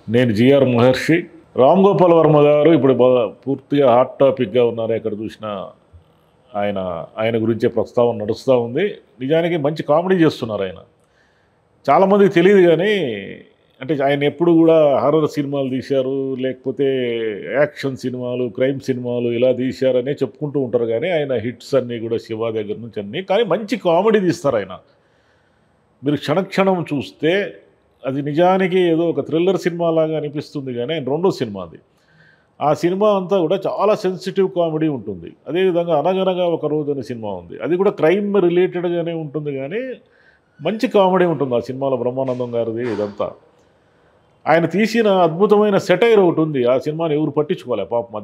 నేను జిఆర్ మహర్షి. రామ్ గోపాల్ వర్మ గారు ఇప్పుడు పూర్తిగా హాట్ టాపిక్గా ఉన్నారు. ఎక్కడ చూసినా ఆయన ఆయన గురించే ప్రస్తావన నడుస్తూ ఉంది. నిజానికి మంచి కామెడీ చేస్తున్నారు ఆయన. చాలామందికి తెలియదు కానీ అంటే ఆయన ఎప్పుడు కూడా హారర్ సినిమాలు తీశారు, లేకపోతే యాక్షన్ సినిమాలు, క్రైమ్ సినిమాలు ఇలా తీశారనే చెప్పుకుంటూ ఉంటారు. కానీ ఆయన హిట్స్ అన్నీ కూడా శివ దగ్గర నుంచి అన్నీ, కానీ మంచి కామెడీ తీస్తారు ఆయన. మీరు క్షణక్షణం చూస్తే అది నిజానికి ఏదో ఒక థ్రిల్లర్ సినిమా లాగా అనిపిస్తుంది, కానీ ఆయన రెండో సినిమా అది. ఆ సినిమా అంతా కూడా చాలా సెన్సిటివ్ కామెడీ ఉంటుంది. అదేవిధంగా అనగనగా ఒక రోజు అనే సినిమా ఉంది, అది కూడా క్రైమ్ రిలేటెడ్గానే ఉంటుంది, కానీ మంచి కామెడీ ఉంటుంది ఆ సినిమాలో. బ్రహ్మానందం గారిది ఇదంతా. ఆయన తీసిన అద్భుతమైన సెటైర్ ఒకటి ఉంది, ఆ సినిమాని ఎవరు పట్టించుకోలే పాపం.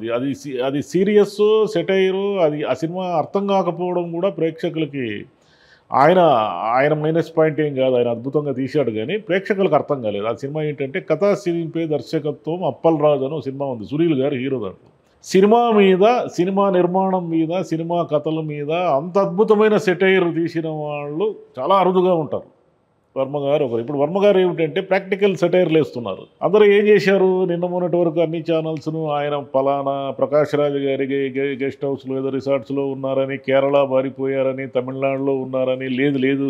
అది సీరియస్ సెటైరు. అది ఆ సినిమా అర్థం కాకపోవడం కూడా ప్రేక్షకులకి ఆయన ఆయన మైనస్ పాయింట్ ఏం కాదు, ఆయన అద్భుతంగా తీశాడు, కానీ ప్రేక్షకులకు అర్థం కాలేదు. ఆ సినిమా ఏంటంటే కథా సినిపే దర్శకత్వం అప్పల్ రాజు అని ఒక సినిమా ఉంది, సునీల్ గారు హీరో దాంట్లో. సినిమా మీద, సినిమా నిర్మాణం మీద, సినిమా కథల మీద అంత అద్భుతమైన సెటైర్ తీసిన వాళ్ళు చాలా అరుదుగా ఉంటారు. వర్మ గారు ఒకరు. ఇప్పుడు వర్మ గారు ఏమిటంటే ప్రాక్టికల్ సెటైర్లు వేస్తున్నారు. అందరూ ఏం చేశారు, నిన్న మొన్నటి వరకు అన్ని ఛానల్స్ను ఆయన పలానా ప్రకాష్ రాజ్ గారి గెస్ట్ హౌస్లో ఏదో రిసార్ట్స్లో ఉన్నారని, కేరళ పారిపోయారని, తమిళనాడులో ఉన్నారని, లేదు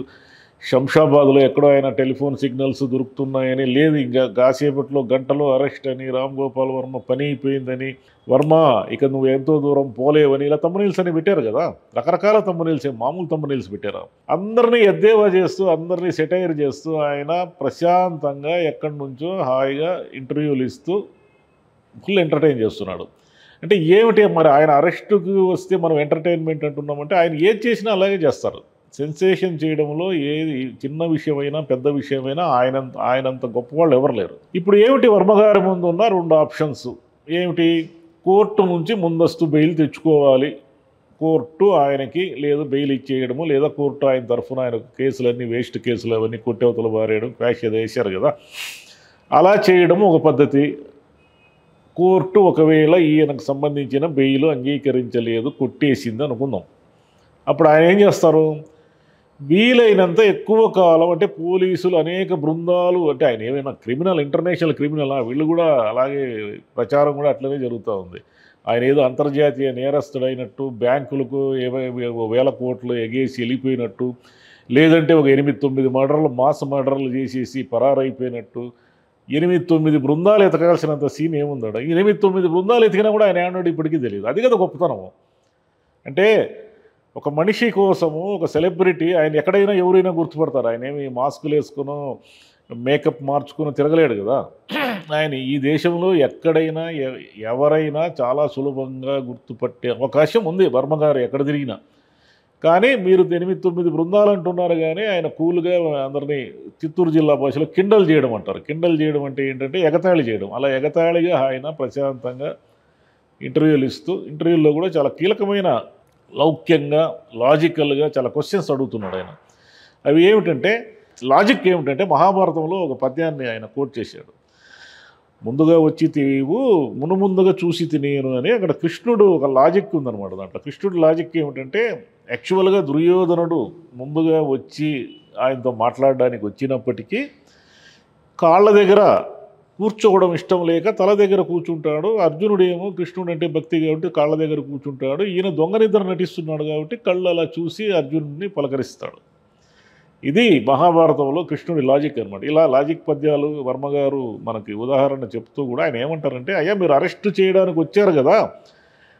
శంషాబాద్లో ఎక్కడో ఆయన టెలిఫోన్ సిగ్నల్స్ దొరుకుతున్నాయని, లేదు ఇంకా కాసేపట్లో గంటలో అరెస్ట్ అని, రామ్ గోపాల్ వర్మ పని అయిపోయిందని, వర్మ ఇక నువ్వు ఎంతో దూరం పోలేవని, ఇలా తమ్మునీల్స్ అని పెట్టారు కదా. రకరకాల తమ్మునీల్స్, మామూలు తమ్మునీల్స్ పెట్టారు. అందరినీ ఎద్దేవా చేస్తూ, అందరినీ సెటైర్ చేస్తూ ఆయన ప్రశాంతంగా ఎక్కడి నుంచో హాయిగా ఇంటర్వ్యూలు ఇస్తూ ఫుల్ ఎంటర్టైన్ చేస్తున్నాడు. అంటే ఏమిటి మరి ఆయన అరెస్టుకు వస్తే మనం ఎంటర్టైన్మెంట్ అంటున్నామంటే, ఆయన ఏది చేసినా అలాగే చేస్తారు. సెన్సేషన్ చేయడంలో ఏది చిన్న విషయమైనా పెద్ద విషయమైనా ఆయనంత గొప్పవాళ్ళు ఎవరు లేరు. ఇప్పుడు ఏమిటి వర్మగారి ముందు ఉన్న రెండు ఆప్షన్స్ ఏమిటి? కోర్టు నుంచి ముందస్తు బెయిల్ తెచ్చుకోవాలి, కోర్టు ఆయనకి లేదు బెయిల్ ఇచ్చేయడము, లేదా కోర్టు ఆయన తరఫున ఆయన కేసులన్నీ వేస్ట్ కేసులు అవన్నీ కొట్టేవతలు బారేయడం, క్వాష్ ఏదో వేశారు కదా, అలా చేయడము ఒక పద్ధతి. కోర్టు ఒకవేళ ఈయనకు సంబంధించిన బెయిల్ అంగీకరించలేదు, కొట్టేసింది అనుకుందాం. అప్పుడు ఆయన ఏం చేస్తారు? వీలైనంత ఎక్కువ కాలం, అంటే పోలీసులు అనేక బృందాలు, అంటే ఆయన ఏమైనా క్రిమినల్, ఇంటర్నేషనల్ క్రిమినల్, వీళ్ళు కూడా అలాగే ప్రచారం కూడా అట్లనే జరుగుతూ ఉంది. ఆయన ఏదో అంతర్జాతీయ నేరస్తుడైనట్టు, బ్యాంకులకు వేల కోట్లు ఎగేసి వెళ్ళిపోయినట్టు, లేదంటే ఒక 8-9 మర్డర్లు, మాస్ మర్డర్లు చేసేసి పరారైపోయినట్టు. 8-9 బృందాలు ఎతకాల్సినంత సీన్ ఏముందట? 8-9 బృందాలు ఎతికినా కూడా ఆయన ఏమన్నాడు ఇప్పటికీ తెలియదు. అది కదా గొప్పతనము. అంటే ఒక మనిషి కోసము, ఒక సెలబ్రిటీ, ఆయన ఎక్కడైనా ఎవరైనా గుర్తుపడతారు. ఆయన ఏమి మాస్కులు వేసుకునో మేకప్ మార్చుకుని తిరగలేడు కదా. ఆయన ఈ దేశంలో ఎక్కడైనా ఎవరైనా చాలా సులభంగా గుర్తుపట్టే అవకాశం ఉంది వర్మ గారు ఎక్కడ తిరిగినా. కానీ మీరు 8-9 బృందాలు అంటున్నారు, కానీ ఆయన కూల్గా అందరినీ చిత్తూరు జిల్లా భాషలో కిండల్ చేయడం అంటారు. కిండల్ చేయడం అంటే ఏంటంటే ఎగతాళి చేయడం. అలా ఎగతాళిగా ఆయన ప్రశాంతంగా ఇంటర్వ్యూలు ఇస్తూ, ఇంటర్వ్యూల్లో కూడా చాలా కీలకమైన, లౌక్యంగా, లాజికల్గా చాలా క్వశ్చన్స్ అడుగుతున్నాడు ఆయన. అవి ఏమిటంటే, లాజిక్ ఏమిటంటే, మహాభారతంలో ఒక పద్యాన్ని ఆయన కోట్ చేశాడు. ముందుగా వచ్చి తీవు ముందుగా చూసి తినేను అని. అక్కడ కృష్ణుడు ఒక లాజిక్ ఉందన్నమాట దాంట్లో. కృష్ణుడు లాజిక్ ఏమిటంటే, యాక్చువల్గా దుర్యోధనుడు ముందుగా వచ్చి ఆయనతో మాట్లాడడానికి వచ్చినప్పటికీ కాళ్ళ దగ్గర కూర్చోవడం ఇష్టం లేక తల దగ్గర కూర్చుంటాడు. అర్జునుడేమో కృష్ణుడు అంటే భక్తి కాబట్టి కాళ్ళ దగ్గర కూర్చుంటాడు. ఈయన దొంగనిద్దరు నటిస్తున్నాడు కాబట్టి కళ్ళు అలా చూసి అర్జునుడిని పలకరిస్తాడు. ఇది మహాభారతంలో కృష్ణుడి లాజిక్ అనమాట. ఇలా లాజిక్ పద్యాలు వర్మగారు మనకి ఉదాహరణ చెప్తూ కూడా ఆయన ఏమంటారంటే, అయ్యా మీరు అరెస్ట్ చేయడానికి వచ్చారు కదా,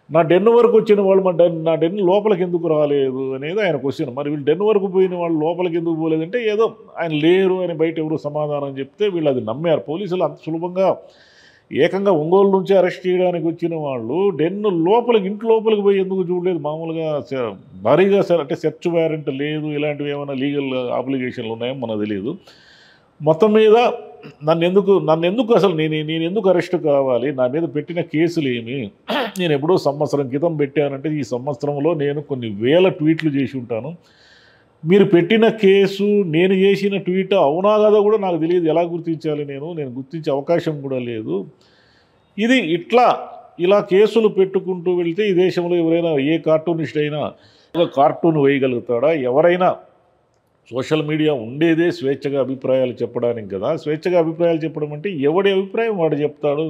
నా డెన్ వరకు వచ్చిన వాళ్ళు నా డెన్ లోపలికి ఎందుకు రాలేదు అనేది ఆయన క్వశ్చన్. మరి వీళ్ళు డెన్ వరకు పోయిన వాళ్ళు లోపలికి ఎందుకు పోలేదంటే, ఏదో ఆయన లేరు అని బయట ఎవరు సమాధానం చెప్తే వీళ్ళు అది నమ్మారు. పోలీసులు అంత సులభంగా ఏకంగా ఒంగోలు నుంచి అరెస్ట్ చేయడానికి వచ్చిన వాళ్ళు డెన్ లోపలికి, ఇంటి లోపలికి పోయి ఎందుకు చూడలేదు? మామూలుగా భారీగా అంటే సెర్చ్ వారెంట్ లేదు, ఇలాంటివి ఏమైనా లీగల్ అప్లికేషన్లు ఉన్నాయో మనకు తెలియదు. మొత్తం మీద నన్ను ఎందుకు అసలు నేను ఎందుకు అరెస్ట్ కావాలి? నా మీద పెట్టిన కేసులు ఏమి? నేను ఎప్పుడో సంవత్సరం క్రితం పెట్టానంటే, ఈ సంవత్సరంలో నేను కొన్ని వేల ట్వీట్లు చేసి ఉంటాను. మీరు పెట్టిన కేసు నేను చేసిన ట్వీట్ అవునా కదా కూడా నాకు తెలియదు. ఎలా గుర్తించాలి? నేను గుర్తించే అవకాశం కూడా లేదు. ఇది ఇలా కేసులు పెట్టుకుంటూ వెళ్తే ఈ దేశంలో ఎవరైనా, ఏ కార్టూనిస్ట్ అయినా ఒక కార్టూన్ వేయగలుగుతాడా? ఎవరైనా సోషల్ మీడియా ఉండేదే స్వేచ్ఛగా అభిప్రాయాలు చెప్పడానికి కదా. స్వేచ్ఛగా అభిప్రాయాలు చెప్పడం అంటే ఎవడి అభిప్రాయం వాడు చెప్తాడు.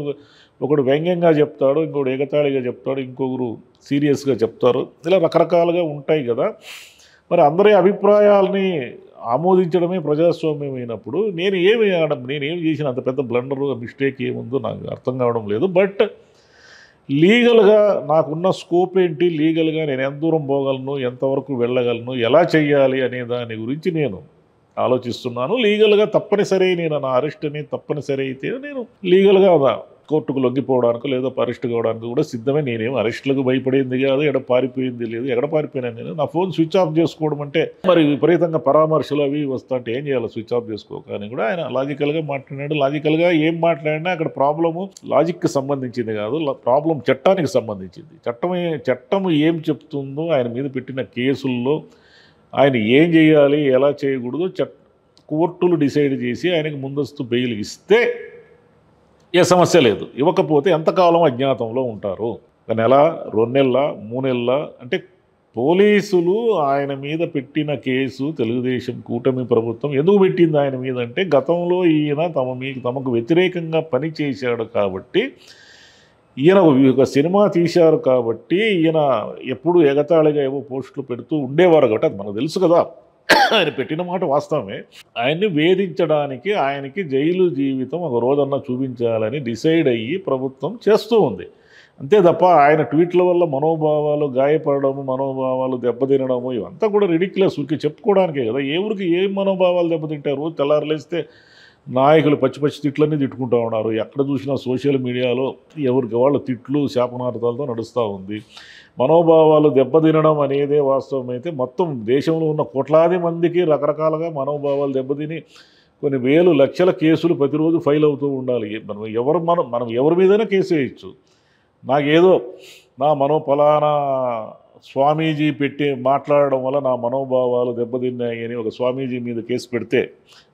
ఒకడు వ్యంగ్యంగా చెప్తాడు, ఇంకొకడు ఎగతాళిగా చెప్తాడు, ఇంకొకరు సీరియస్గా చెప్తారు. ఇలా రకరకాలుగా ఉంటాయి కదా. మరి అందరి అభిప్రాయాలని ఆమోదించడమే ప్రజాస్వామ్యం అయినప్పుడు నేనేం చేసిన అంత పెద్ద బ్లండరు మిస్టేక్ ఏముందో నాకు అర్థం కావడం లేదు. బట్ లీగల్గా నాకున్న స్కోప్ ఏంటి, లీగల్గా నేను ఎంత దూరం పోగలను, ఎంతవరకు వెళ్ళగలను, ఎలా చేయాలి అనే దాని గురించి నేను ఆలోచిస్తున్నాను. లీగల్గా తప్పనిసరి నేను నా అరెస్ట్ని తప్పనిసరి అయితే నేను లీగల్గా కోర్టుకు లొంగిపోవడానికి లేదా అరెస్ట్ కావడానికి కూడా సిద్ధమే. నేనేం అరెస్టులకు భయపడేది కాదు, ఎక్కడ పారిపోయింది లేదు. ఎక్కడ పారిపోయినా నేను నా ఫోన్ స్విచ్ ఆఫ్ చేసుకోవడం అంటే మరి విపరీతంగా పరామర్శలు అవి వస్తా అంటే ఏం చేయాలి, స్విచ్ ఆఫ్ చేసుకోకని కూడా ఆయన లాజికల్గా మాట్లాడాడు. లాజికల్గా ఏం మాట్లాడినా అక్కడ ప్రాబ్లము లాజిక్కి సంబంధించింది కాదు, ప్రాబ్లం చట్టానికి సంబంధించింది. చట్టం ఏం చెప్తుందో ఆయన మీద పెట్టిన కేసుల్లో ఆయన ఏం చేయాలి, ఎలా చేయకూడదు కోర్టులు డిసైడ్ చేసి ఆయనకు ముందస్తు బెయిల్ ఇస్తే ఏ సమస్య లేదు. ఇవ్వకపోతే ఎంతకాలం అజ్ఞాతంలో ఉంటారు? 1 నెల, 2 నెలల, 3 నెలల అంటే పోలీసులు ఆయన మీద పెట్టిన కేసు తెలుగుదేశం కూటమి ప్రభుత్వం ఎందుకు పెట్టింది ఆయన మీద అంటే గతంలో ఈయన తమకు వ్యతిరేకంగా పనిచేశాడు కాబట్టి, ఈయన ఒక సినిమా తీశారు కాబట్టి ఈయన ఎప్పుడు ఎగతాళిగా ఏవో పోస్టులు పెడుతూ ఉండేవారు కాబట్టి అది మనకు తెలుసు కదా. ఆయన పెట్టిన మాట వాస్తవమే. ఆయన్ని వేధించడానికి ఆయనకి జైలు జీవితం ఒక రోజన్నా చూపించాలని డిసైడ్ అయ్యి ప్రభుత్వం చేస్తూ ఉంది. అంతే తప్ప ఆయన ట్వీట్ల వల్ల మనోభావాలు గాయపడము, మనోభావాలు దెబ్బతినడము ఇవంతా కూడా రిడిక్యులస్. ఊరికి చెప్పుకోవడానికే కదా. ఊరికి ఏం మనోభావాలు దెబ్బతింటారు? తెల్లారులేస్తే నాయకులు పచ్చి తిట్లన్నీ తిట్టుకుంటూ ఉన్నారు. ఎక్కడ చూసినా సోషల్ మీడియాలో ఎవరికి వాళ్ళు తిట్లు శాపనార్థాలతో నడుస్తూ ఉంది. మనోభావాలు దెబ్బతినడం అనేదే వాస్తవమైతే మొత్తం దేశంలో ఉన్న కోట్లాది మందికి రకరకాలుగా మనోభావాలు దెబ్బతిని కొన్ని వేలు లక్షల కేసులు ప్రతిరోజు ఫైల్ అవుతూ ఉండాలి. మనం ఎవరి మీదైనా కేసు వేయచ్చు. నాకేదో ఫలానా స్వామీజీ మాట్లాడడం వల్ల నా మనోభావాలు దెబ్బతిన్నాయి అని ఒక స్వామీజీ మీద కేసు పెడితే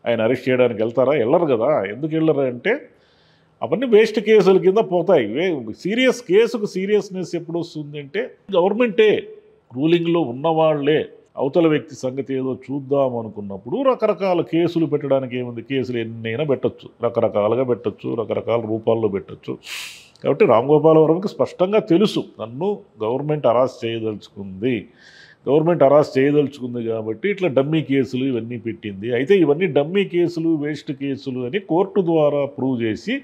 ఆయన అరెస్ట్ చేయడానికి వెళ్తారా? వెళ్ళరు కదా. ఎందుకు వెళ్ళరు అంటే అవన్నీ వేస్ట్ కేసుల కింద పోతాయి. సీరియస్ కేసుకు సీరియస్నెస్ ఎప్పుడు వస్తుంది అంటే గవర్నమెంటే రూలింగ్లో ఉన్నవాళ్లే అవతల వ్యక్తి సంగతి ఏదో చూద్దాం అనుకున్నప్పుడు రకరకాల కేసులు పెట్టడానికి ఏముంది, కేసులు ఎన్నైనా పెట్టచ్చు, రకరకాలుగా పెట్టచ్చు, రకరకాల రూపాల్లో పెట్టచ్చు. కాబట్టి రామ్ గోపాల్ వర్మకి స్పష్టంగా తెలుసు నన్ను గవర్నమెంట్ అరెస్ట్ చేయదలుచుకుంది కాబట్టి ఇట్లా డమ్మీ కేసులు ఇవన్నీ పెట్టింది. అయితే ఇవన్నీ డమ్మీ కేసులు, వేస్ట్ కేసులు అని కోర్టు ద్వారా ప్రూవ్ చేసి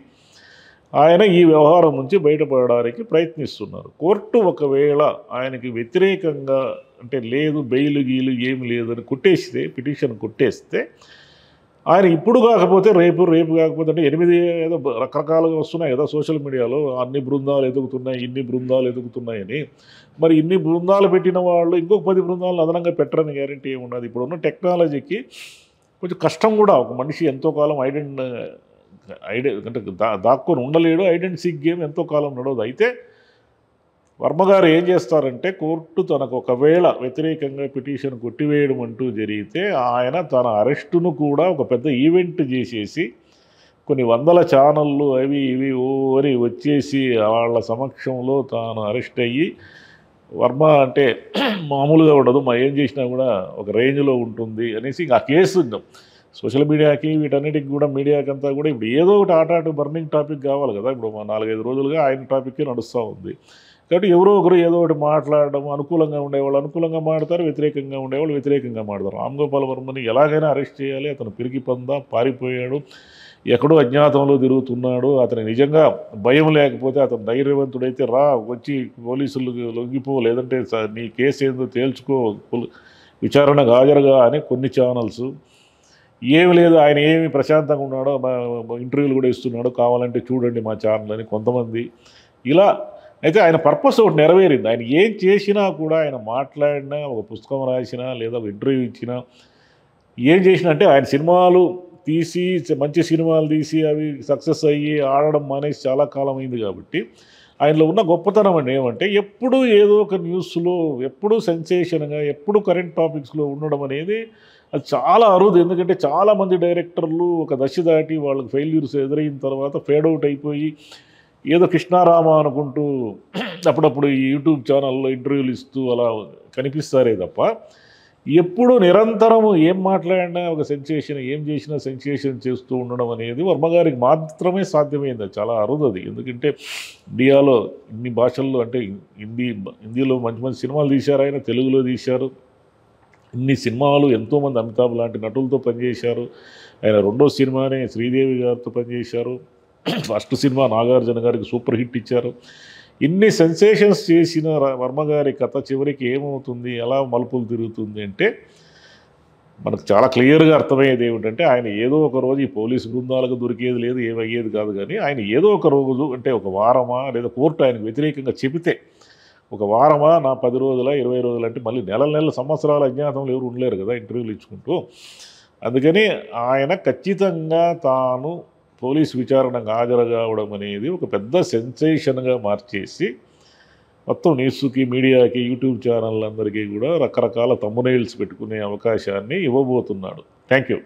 ఆయన ఈ వ్యవహారం నుంచి బయటపడడానికి ప్రయత్నిస్తున్నారు. కోర్టు ఒకవేళ ఆయనకి వ్యతిరేకంగా అంటే లేదు, బెయిల్ గీలు ఏమి లేదని పిటిషన్ కొట్టేస్తే ఆయన ఇప్పుడు కాకపోతే రేపు కాకపోతే అంటే 8 ఏదో రకరకాలుగా వస్తున్నాయి కదా సోషల్ మీడియాలో, అన్ని బృందాలు ఎదుగుతున్నాయి, ఇన్ని బృందాలు ఎదుగుతున్నాయని. మరి ఇన్ని బృందాలు పెట్టిన వాళ్ళు ఇంకొక 10 బృందాలను అదనంగా పెట్టరని గ్యారంటీ ఏమున్నది? ఇప్పుడున్న టెక్నాలజీకి కొంచెం కష్టం కూడా. ఒక మనిషి ఎంతో కాలం అంటే దాక్కొని ఉండలేడు. ఐడెంట్ సీక్ గేమ్ ఎంతో కాలం నడవదు. అయితే వర్మగారు ఏం చేస్తారంటే కోర్టు తనకు ఒకవేళ వ్యతిరేకంగా పిటిషన్ కొట్టివేయడం అంటూ జరిగితే ఆయన తన అరెస్టును కూడా ఒక పెద్ద ఈవెంట్ చేసేసి కొన్ని వందల ఛానళ్ళు అవి ఇవి అని వచ్చేసి వాళ్ళ సమక్షంలో తాను అరెస్ట్ అయ్యి, వర్మ అంటే మామూలుగా ఉండదు, ఏం చేసినా కూడా ఒక రేంజ్లో ఉంటుంది అనేసి ఆ కేసు సోషల్ మీడియాకి వీటన్నిటికి కూడా మీడియాకంతా కూడా ఇప్పుడు ఏదో ఒకటి ఆటాటు బర్నింగ్ టాపిక్ కావాలి కదా. ఇప్పుడు 4-5 రోజులుగా ఆయన టాపిక్కే నడుస్తూ ఉంది. కాబట్టి ఎవరో ఒకరు ఏదో ఒకటి మాట్లాడడం, అనుకూలంగా ఉండేవాళ్ళు అనుకూలంగా మాడతారు, వ్యతిరేకంగా ఉండేవాళ్ళు వ్యతిరేకంగా మాడతారు. రామ్ గోపాల్ వర్మని ఎలాగైనా అరెస్ట్ చేయాలి, అతను పిరికి పందా పారిపోయాడు, ఎక్కడో అజ్ఞాతంలో తిరుగుతున్నాడు, అతను నిజంగా భయం లేకపోతే అతను ధైర్యవంతుడైతే వచ్చి పోలీసులు లొంగిపో, లేదంటే నీ కేసు ఏందో తేల్చుకో, విచారణకు హాజరుగా అని కొన్ని ఛానల్స్. ఏమి లేదు, ఆయన ఏమి ప్రశాంతంగా ఉన్నాడో, ఇంటర్వ్యూలు కూడా ఇస్తున్నాడు, కావాలంటే చూడండి మా ఛానల్ అని కొంతమంది. ఇలా అయితే ఆయన పర్పస్ ఒకటి నెరవేరింది. ఆయన ఏం చేసినా కూడా, ఆయన మాట్లాడినా, ఒక పుస్తకం రాసినా, లేదా ఒక ఇంటర్వ్యూ ఇచ్చినా, ఏం చేసినా అంటే ఆయన సినిమాలు తీసి మంచి సినిమాలు తీసి అవి సక్సెస్ అయ్యి ఆడడం మానేసి చాలా కాలం అయింది. కాబట్టి ఆయనలో ఉన్న గొప్పతనం అండి ఏమంటే ఎప్పుడు ఏదో ఒక న్యూస్లో, ఎప్పుడు సెన్సేషన్గా, ఎప్పుడు కరెంట్ టాపిక్స్లో ఉండడం అనేది అది చాలా అరుదు. ఎందుకంటే చాలామంది డైరెక్టర్లు ఒక దశ దాటి వాళ్ళకి ఫెయిల్యూర్స్ ఎదురైన తర్వాత ఫేడౌట్ అయిపోయి ఏదో కృష్ణారామ అనుకుంటూ అప్పుడప్పుడు ఈ యూట్యూబ్ ఛానల్లో ఇంటర్వ్యూలు ఇస్తూ అలా కనిపిస్తారే తప్ప ఎప్పుడు నిరంతరము ఏం మాట్లాడినా ఒక సెన్సేషన్, ఏం చేసినా సెన్సేషన్ చేస్తూ ఉండడం అనేది వర్మగారికి మాత్రమే సాధ్యమైంది. అది చాలా అరుదది. ఎందుకంటే ఇండియాలో ఇన్ని భాషల్లో అంటే హిందీలో మంచి మంచి సినిమాలు తీశారు ఆయన, తెలుగులో తీశారు. ఇన్ని సినిమాలు ఎంతోమంది అమితాబ్ లాంటి నటులతో పనిచేశారు. ఆయన రెండో సినిమానే శ్రీదేవి గారితో పనిచేశారు. ఫస్ట్ సినిమా నాగార్జున గారికి సూపర్ హిట్ ఇచ్చారు. ఇన్ని సెన్సేషన్స్ చేసిన వర్మగారి కథ చివరికి ఏమవుతుంది, ఎలా మలుపులు తిరుగుతుంది అంటే మనకు చాలా క్లియర్గా అర్థమయ్యేది ఏమిటంటే ఆయన ఏదో ఒక రోజు ఈ పోలీసు బృందాలకు దొరికేది లేదు, ఏమయ్యేది కాదు. కానీ ఆయన ఏదో ఒక రోజు అంటే ఒక వారమా లేదా కోర్టు ఆయనకు వ్యతిరేకంగా చెబితే ఒక వారమా, నా 10 రోజుల 20 రోజులు అంటే మళ్ళీ నెలల సంవత్సరాల అజ్ఞాతంలో ఎవరు ఉండలేరు కదా ఇంటర్వ్యూలు ఇచ్చుకుంటూ. అందుకని ఆయన ఖచ్చితంగా తాను పోలీసు విచారణకు హాజరు కావడం అనేది ఒక పెద్ద సెన్సేషన్గా మార్చేసి మొత్తం న్యూస్కి, మీడియాకి, యూట్యూబ్ ఛానళ్ళందరికీ కూడా రకరకాల థంబ్నెయిల్స్ పెట్టుకునే అవకాశాన్ని ఇవ్వబోతున్నాడు. Thank you.